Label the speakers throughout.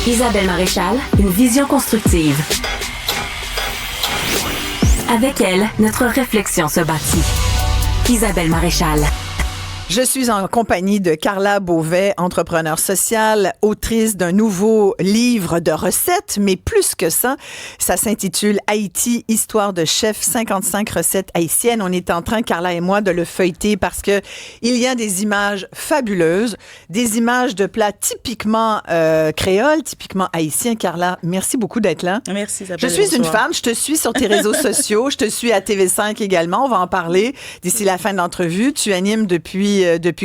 Speaker 1: Isabelle Maréchal, une vision constructive. Avec elle, notre réflexion se bâtit. Isabelle Maréchal.
Speaker 2: Je suis en compagnie de Carla Beauvais, entrepreneure sociale, autrice d'un nouveau livre de recettes, mais plus que ça, ça s'intitule Haïti, histoire de chef, 55 recettes haïtiennes. On est en train, Carla et moi, de le feuilleter parce que il y a des images fabuleuses, des images de plats typiquement créoles, typiquement haïtiens. Carla, merci beaucoup d'être là.
Speaker 3: Merci Isabelle.
Speaker 2: Je suis une fan, je te suis sur tes réseaux sociaux, je te suis à TV5 également, on va en parler d'ici la fin de l'entrevue. Tu animes depuis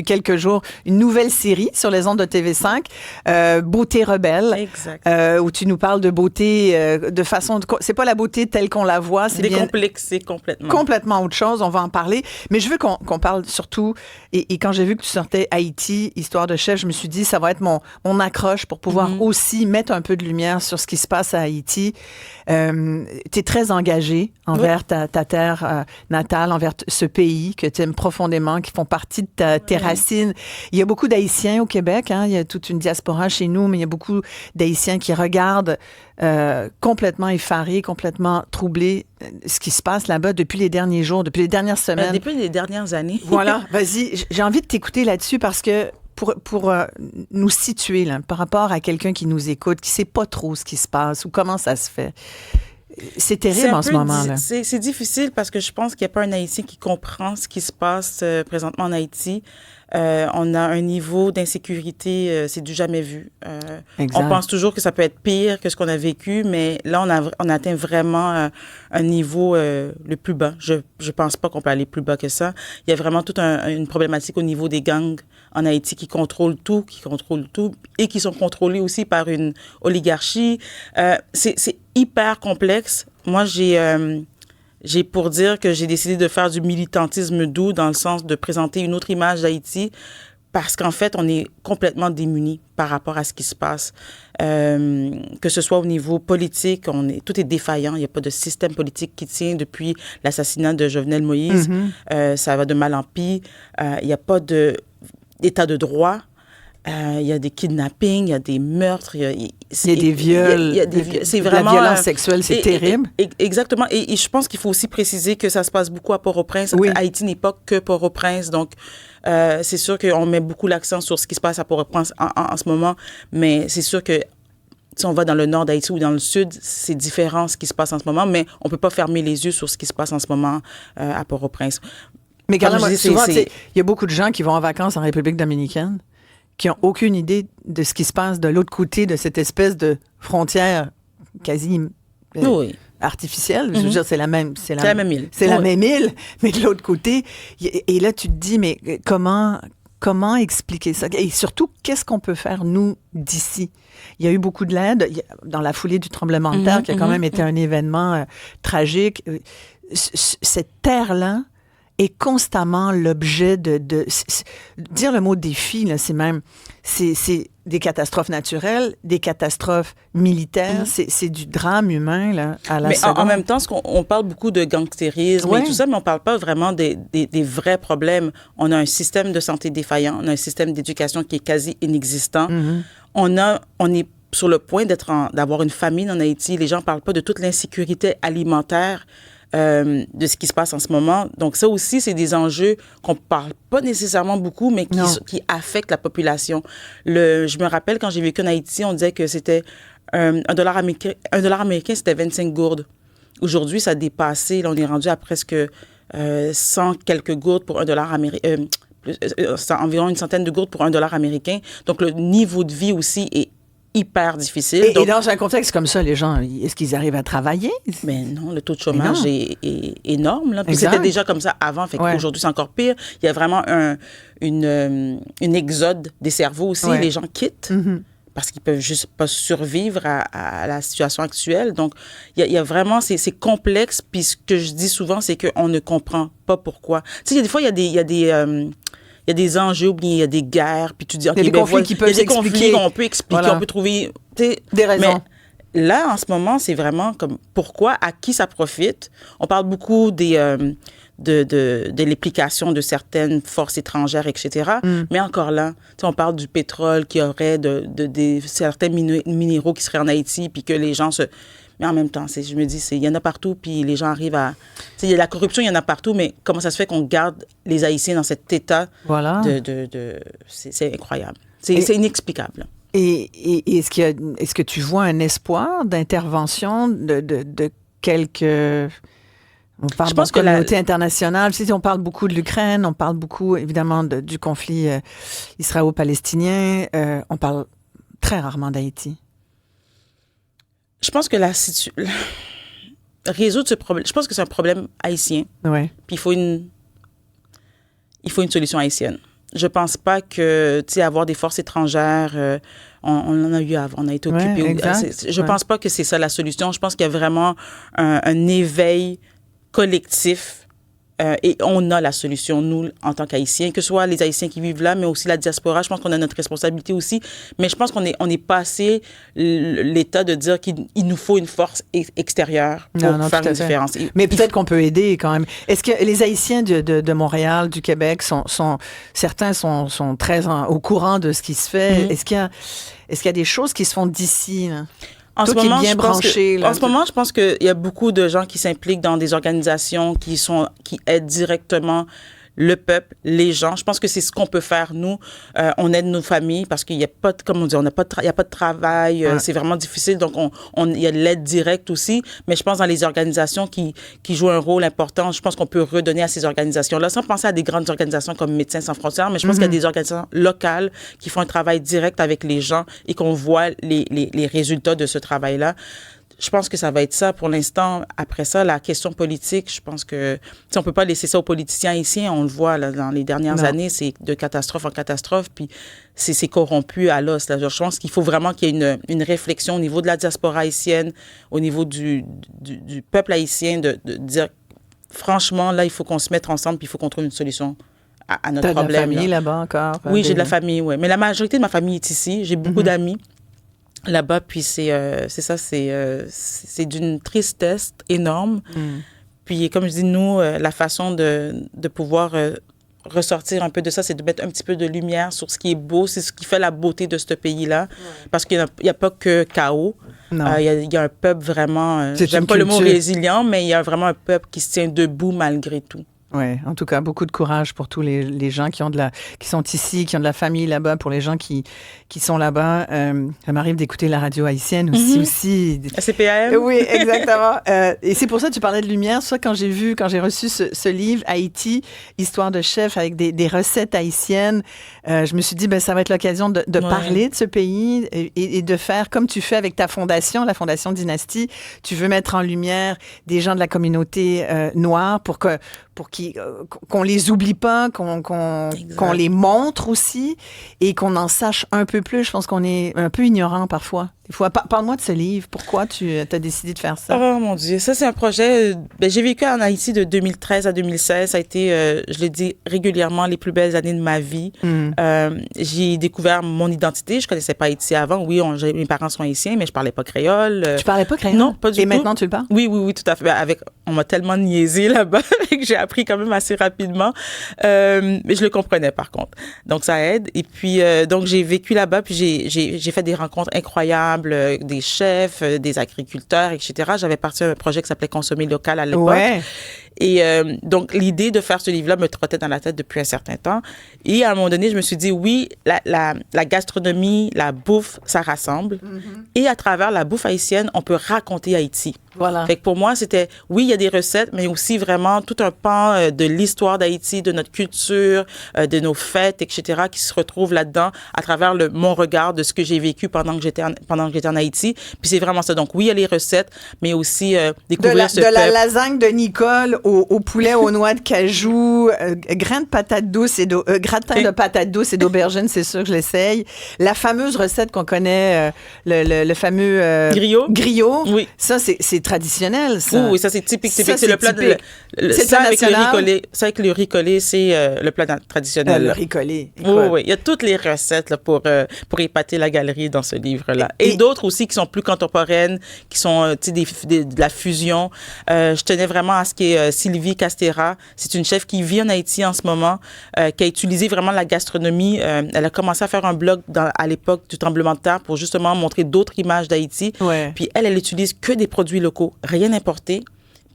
Speaker 2: quelques jours une nouvelle série sur les ondes de TV5, Beauté rebelle.
Speaker 3: Exact.
Speaker 2: Où tu nous parles de beauté de façon... C'est pas la beauté telle qu'on la voit, c'est
Speaker 3: décomplexé complètement.
Speaker 2: Complètement autre chose, on va en parler. Mais je veux qu'on parle surtout... Et quand j'ai vu que tu sortais Haïti, histoire de chef, je me suis dit, ça va être mon accroche pour pouvoir aussi mettre un peu de lumière sur ce qui se passe à Haïti. Tu es très engagé envers ta terre natale, envers ce pays que tu aimes profondément, qui font partie de tes racines. Il y a beaucoup d'Haïtiens au Québec, hein? Il y a toute une diaspora chez nous, mais il y a beaucoup d'Haïtiens qui regardent complètement effarés, complètement troublés ce qui se passe là-bas depuis les derniers jours, depuis les dernières semaines.
Speaker 3: Depuis les dernières années.
Speaker 2: Voilà, vas-y. J'ai envie de t'écouter là-dessus parce que pour nous situer là, par rapport à quelqu'un qui nous écoute, qui ne sait pas trop ce qui se passe ou comment ça se fait. C'est terrible en ce moment-là.
Speaker 3: C'est difficile parce que je pense qu'il n'y a pas un Haïtien qui comprend ce qui se passe présentement en Haïti. On a un niveau d'insécurité, c'est du jamais vu. On pense toujours que ça peut être pire que ce qu'on a vécu, mais là, on a atteint vraiment un niveau le plus bas. Je pense pas qu'on peut aller plus bas que ça. Il y a vraiment toute une problématique au niveau des gangs en Haïti qui contrôlent tout et qui sont contrôlés aussi par une oligarchie. C'est hyper complexe. Moi, j'ai pour dire que j'ai décidé de faire du militantisme doux dans le sens de présenter une autre image d'Haïti parce qu'en fait, on est complètement démunis par rapport à ce qui se passe. Que ce soit au niveau politique, tout est défaillant. Il n'y a pas de système politique qui tient depuis l'assassinat de Jovenel Moïse. Ça va de mal en pis. Il n'y a pas d'état de droit. Il y a des kidnappings, il y a des meurtres, il y a
Speaker 2: des viols.
Speaker 3: C'est vraiment
Speaker 2: la violence sexuelle, c'est terrible.
Speaker 3: Exactement. Et je pense qu'il faut aussi préciser que ça se passe beaucoup à Port-au-Prince.
Speaker 2: Oui.
Speaker 3: Haïti n'est pas que Port-au-Prince. Donc, c'est sûr qu'on met beaucoup l'accent sur ce qui se passe à Port-au-Prince en ce moment. Mais c'est sûr que si on va dans le nord d'Haïti ou dans le sud, c'est différent ce qui se passe en ce moment. Mais on ne peut pas fermer les yeux sur ce qui se passe en ce moment à Port-au-Prince.
Speaker 2: Mais quand même, souvent, il y a beaucoup de gens qui vont en vacances en République dominicaine qui n'ont aucune idée de ce qui se passe de l'autre côté de cette espèce de frontière quasi artificielle. Je veux dire, c'est la même île. C'est la même île, mais de l'autre côté. Et là, tu te dis, mais comment expliquer ça? Et surtout, qu'est-ce qu'on peut faire, nous, d'ici? Il y a eu beaucoup de l'aide dans la foulée du tremblement de terre, qui a quand même été un événement tragique. Cette terre-là est constamment l'objet de dire le mot défi, là, c'est des catastrophes naturelles, des catastrophes militaires, c'est du drame humain là, à la seconde.
Speaker 3: Mais en même temps, on parle beaucoup de gangstérisme et tout ça, mais on parle pas vraiment des vrais problèmes. On a un système de santé défaillant, on a un système d'éducation qui est quasi inexistant. On est sur le point d'avoir une famine en Haïti. Les gens parlent pas de toute l'insécurité alimentaire de ce qui se passe en ce moment. Donc, ça aussi, c'est des enjeux qu'on ne parle pas nécessairement beaucoup, mais qui affectent la population. Je me rappelle, quand j'ai vécu en Haïti, on disait que c'était $1 américain, c'était 25 gourdes. Aujourd'hui, ça a dépassé. Là, on est rendu à presque 100 quelques gourdes pour $1 américain. C'est environ une centaine de gourdes pour $1 américain. Donc, le niveau de vie aussi est hyper difficile.
Speaker 2: Et dans un contexte comme ça, les gens, est-ce qu'ils arrivent à travailler?
Speaker 3: Mais non, le taux de chômage est énorme. Là. Puis c'était déjà comme ça avant. Fait qu'aujourd'hui, c'est encore pire. Il y a vraiment une exode des cerveaux aussi. Les gens quittent parce qu'ils peuvent juste pas survivre à la situation actuelle. Donc, il y a vraiment... C'est complexe. Puis ce que je dis souvent, c'est qu'on ne comprend pas pourquoi. Tu sais, des fois, il y a des enjeux, ou bien il y a des guerres, puis tu dis...
Speaker 2: Il y a des conflits qui peuvent s'expliquer.
Speaker 3: Il y a des conflits qu'on peut expliquer, on peut trouver...
Speaker 2: Des raisons.
Speaker 3: Mais là, en ce moment, c'est vraiment comme pourquoi, à qui ça profite. On parle beaucoup des de l'implication de certaines forces étrangères, etc. Mais encore là, on parle du pétrole qui aurait certains minéraux qui seraient en Haïti, puis que les gens se... Mais en même temps, je me dis, il y en a partout, puis les gens arrivent à... Il y a la corruption, il y en a partout, mais comment ça se fait qu'on garde les Haïtiens dans cet état c'est incroyable. C'est inexplicable.
Speaker 2: Et est-ce que tu vois un espoir d'intervention de quelques... On parle de la communauté internationale. Si on parle beaucoup de l'Ukraine, on parle beaucoup, évidemment, du conflit israélo-palestinien. On parle très rarement d'Haïti.
Speaker 3: Je pense que résoudre ce problème, je pense que c'est un problème haïtien.
Speaker 2: Ouais.
Speaker 3: Puis il faut une solution haïtienne. Je pense pas que, avoir des forces étrangères, on en a eu avant, on a été occupé.
Speaker 2: Ouais,
Speaker 3: je pense pas que c'est ça la solution. Je pense qu'il y a vraiment un éveil collectif et on a la solution, nous, en tant qu'Haïtiens, que ce soit les Haïtiens qui vivent là, mais aussi la diaspora. Je pense qu'on a notre responsabilité aussi. Mais je pense qu'on est passé l'état de dire qu'il nous faut une force extérieure pour faire une différence.
Speaker 2: Mais peut-être qu'on peut aider quand même. Est-ce que les Haïtiens de Montréal, du Québec, certains sont très au courant de ce qui se fait? Est-ce qu'il y a des choses qui se font d'ici, là?
Speaker 3: En ce moment, je pense qu'il y a beaucoup de gens qui s'impliquent dans des organisations qui aident directement le peuple, les gens. Je pense que c'est ce qu'on peut faire, nous. On aide nos familles parce qu'il n'y a pas de, comme on dit, il n'y a pas de travail. C'est vraiment difficile. Donc, il y a de l'aide directe aussi. Mais je pense dans les organisations qui jouent un rôle important, je pense qu'on peut redonner à ces organisations-là, sans penser à des grandes organisations comme Médecins sans frontières. Mais je pense qu'il y a des organisations locales qui font un travail direct avec les gens et qu'on voit les résultats de ce travail-là. Je pense que ça va être ça pour l'instant. Après ça, la question politique, je pense que on ne peut pas laisser ça aux politiciens ici. On le voit là, dans les dernières années, c'est de catastrophe en catastrophe, puis c'est corrompu à l'os. Là. Je pense qu'il faut vraiment qu'il y ait une réflexion au niveau de la diaspora haïtienne, au niveau du peuple haïtien, de dire, franchement, là, il faut qu'on se mette ensemble, puis il faut qu'on trouve une solution à notre problème.
Speaker 2: Tu as de la famille là-bas encore?
Speaker 3: Oui, j'ai de la famille, oui. Mais la majorité de ma famille est ici. J'ai beaucoup d'amis là-bas, puis c'est d'une tristesse énorme. Puis comme je dis, nous, la façon de pouvoir ressortir un peu de ça, c'est de mettre un petit peu de lumière sur ce qui est beau, c'est ce qui fait la beauté de ce pays-là, parce qu'il n'y a pas que chaos. Il y a un peuple vraiment, j'aime pas le mot résilient, mais il y a vraiment un peuple qui se tient debout malgré tout.
Speaker 2: Oui, en tout cas, beaucoup de courage pour tous les gens qui sont ici, qui ont de la famille là-bas, pour les gens qui sont là-bas. Ça m'arrive d'écouter la radio haïtienne aussi.
Speaker 3: CPAM.
Speaker 2: Oui, exactement. Et c'est pour ça que tu parlais de lumière. Soit quand j'ai reçu ce livre, Haïti, Histoire de chef, avec des recettes haïtiennes, je me suis dit, ça va être l'occasion de parler de ce pays et de faire comme tu fais avec ta fondation, la Fondation Dynastie. Tu veux mettre en lumière des gens de la communauté noire pour qu'on les oublie pas, qu'on les montre aussi et qu'on en sache un peu plus. Je pense qu'on est un peu ignorant parfois. Parle-moi de ce livre. Pourquoi tu as décidé de faire ça?
Speaker 3: Oh mon Dieu, ça c'est un projet... j'ai vécu en Haïti de 2013 à 2016. Ça a été, je l'ai dit régulièrement, les plus belles années de ma vie. J'ai découvert mon identité. Je connaissais pas Haïti avant. Oui, mes parents sont haïtiens, mais je parlais pas créole.
Speaker 2: Tu parlais pas créole?
Speaker 3: Non, pas du tout.
Speaker 2: Et maintenant, tu le parles?
Speaker 3: Oui, tout à fait. On m'a tellement niaisé là-bas que j'ai appris quand même assez rapidement. Mais je le comprenais par contre. Donc ça aide. Et puis, donc j'ai vécu là-bas, puis j'ai fait des rencontres incroyables, des chefs, des agriculteurs, etc. J'avais parti à un projet qui s'appelait Consommer local à l'époque. Ouais. Et donc, l'idée de faire ce livre-là me trottait dans la tête depuis un certain temps. Et à un moment donné, je me suis dit, oui, la gastronomie, la bouffe, ça rassemble. Et à travers la bouffe haïtienne, on peut raconter Haïti.
Speaker 2: Voilà.
Speaker 3: Fait que pour moi, c'était, oui, il y a des recettes, mais aussi vraiment tout un pan de l'histoire d'Haïti, de notre culture, de nos fêtes, etc., qui se retrouvent là-dedans à travers mon regard de ce que j'ai vécu pendant que j'étais en Haïti. Puis c'est vraiment ça. Donc, oui, il y a les recettes, mais aussi découvrir ce peuple.
Speaker 2: De la lasagne de Nicole au poulet aux noix de cajou, grain de patates douces et gratin de patates douces et d'aubergines, c'est sûr que je l'essaye. La fameuse recette qu'on connaît, le fameux griot. Oui. Ça, c'est traditionnel, ça.
Speaker 3: Oui, ça, c'est typique. Ça, c'est le plat ça avec le riz collé. Ça, avec le riz collé, c'est le plat traditionnel.
Speaker 2: Le riz collé.
Speaker 3: Oui. Il y a toutes les recettes là, pour épater la galerie dans ce livre-là. Et d'autres aussi qui sont plus contemporaines, qui sont de la fusion. Je tenais vraiment à ce qu'il y ait Sylvie Castera. C'est une chef qui vit en Haïti en ce moment, qui a utilisé vraiment la gastronomie. Elle a commencé à faire un blog à l'époque du tremblement de terre pour justement montrer d'autres images d'Haïti.
Speaker 2: Ouais.
Speaker 3: Puis elle utilise que des produits locaux, rien importé.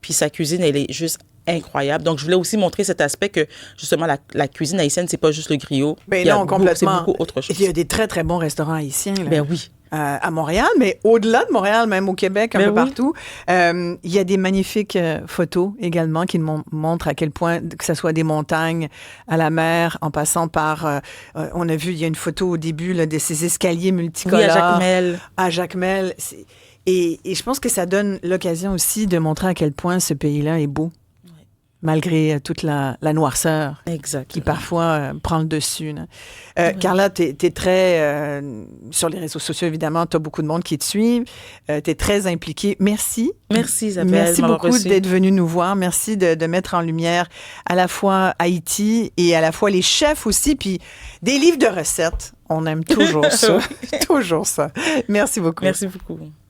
Speaker 3: Puis sa cuisine, elle est juste incroyable. Donc, je voulais aussi montrer cet aspect que, justement, la cuisine haïtienne, c'est pas juste le griot.
Speaker 2: Ben non, complètement.
Speaker 3: C'est beaucoup autre chose.
Speaker 2: Il y a des très, très bons restaurants haïtiens. Là.
Speaker 3: Ben oui.
Speaker 2: À Montréal, mais au-delà de Montréal, même au Québec, un peu partout. Il y a des magnifiques photos également qui montrent à quel point, que ce soit des montagnes à la mer, en passant par... on a vu, il y a une photo au début là, de ces escaliers multicolores.
Speaker 3: Oui, à Jacmel.
Speaker 2: À Jacmel. Et je pense que ça donne l'occasion aussi de montrer à quel point ce pays-là est beau. Malgré toute la noirceur qui parfois prend le dessus. Carla, tu es très... sur les réseaux sociaux, évidemment, tu as beaucoup de monde qui te suivent. Tu es très impliquée. Merci.
Speaker 3: Merci, Isabelle.
Speaker 2: Merci beaucoup d'être venue nous voir. Merci de mettre en lumière à la fois Haïti et à la fois les chefs aussi, puis des livres de recettes. On aime toujours ça. Toujours ça. Merci beaucoup.
Speaker 3: Merci beaucoup.